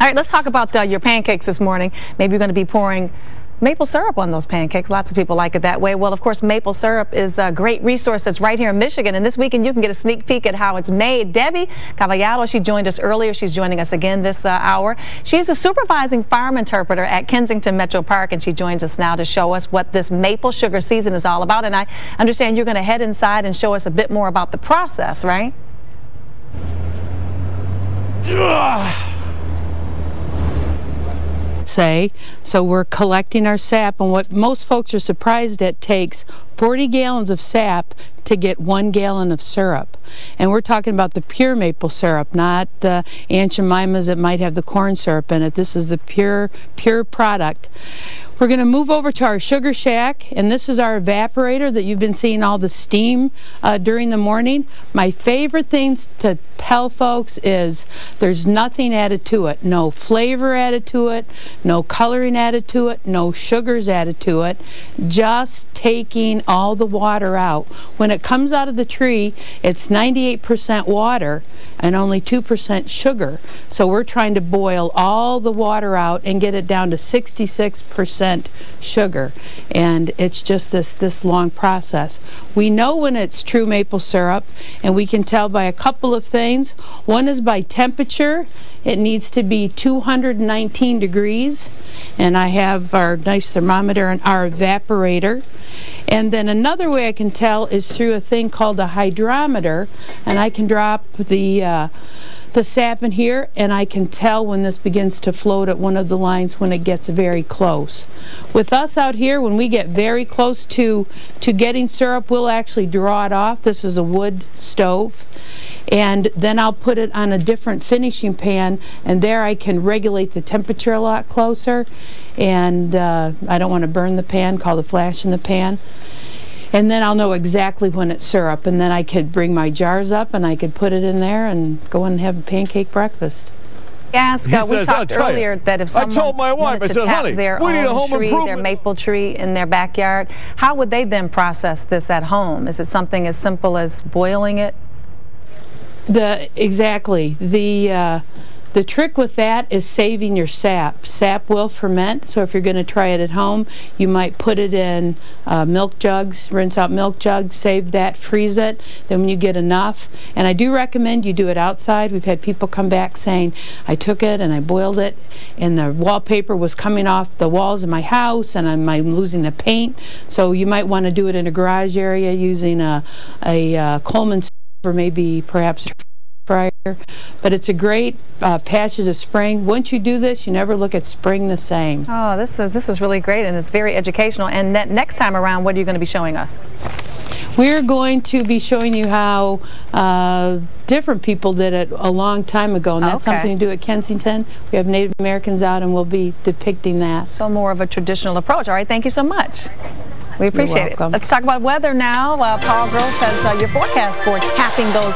All right, let's talk about your pancakes this morning. Maybe you're going to be pouring maple syrup on those pancakes. Lots of people like it that way. Well, of course, maple syrup is a great resource that's right here in Michigan. And this weekend, you can get a sneak peek at how it's made. Debbie Cavallaro, she joined us earlier. She's joining us again this hour. She's a supervising farm interpreter at Kensington Metro Park, and she joins us now to show us what this maple sugar season is all about. And I understand you're going to head inside and show us a bit more about the process, right? So we're collecting our sap, and what most folks are surprised at, takes 40 gallons of sap to get 1 gallon of syrup. And we're talking about the pure maple syrup, not the Aunt Jemima's that might have the corn syrup in it. This is the pure product. We're going to move over to our sugar shack, and this is our evaporator that you've been seeing all the steam during the morning. My favorite things to tell folks is there's nothing added to it. No flavor added to it, no coloring added to it, no sugars added to it, just taking all the water out. When it comes out of the tree, it's 98% water and only 2% sugar. So we're trying to boil all the water out and get it down to 66% sugar, and it's just this long process. We know when it's true maple syrup, and we can tell by a couple of things. One is by temperature. It needs to be 219 degrees, and I have our nice thermometer and our evaporator. And then another way I can tell is through a thing called a hydrometer, and I can drop the sap in here, and I can tell when this begins to float at one of the lines when it gets very close. With us out here, when we get very close to getting syrup, we'll actually draw it off. This is a wood stove. And then I'll put it on a different finishing pan, and there I can regulate the temperature a lot closer. And I don't want to burn the pan, call the flash in the pan. And then I'll know exactly when it's syrup, and then I could bring my jars up and I could put it in there and go and have a pancake breakfast. Ask, we talked earlier that if someone wanted to tap their own tree, their maple tree in their backyard, how would they then process this at home? Is it something as simple as boiling it? Exactly. The trick with that is saving your sap. Sap will ferment, so if you're going to try it at home, you might put it in milk jugs, rinse out milk jugs, save that, freeze it, then when you get enough. And I do recommend you do it outside. We've had people come back saying, I took it and I boiled it, and the wallpaper was coming off the walls of my house, and I'm losing the paint. So you might want to do it in a garage area using a Coleman stove, or maybe perhaps fryer, but it's a great passage of spring. Once you do this, you never look at spring the same. Oh, this is really great, and it's very educational. And next time around, what are you going to be showing us? We're going to be showing you how different people did it a long time ago, and that's something to do at Kensington. We have Native Americans out, and we'll be depicting that. So more of a traditional approach. All right, thank you so much. We appreciate it. Let's talk about weather now. Paul Gross has your forecast for tapping those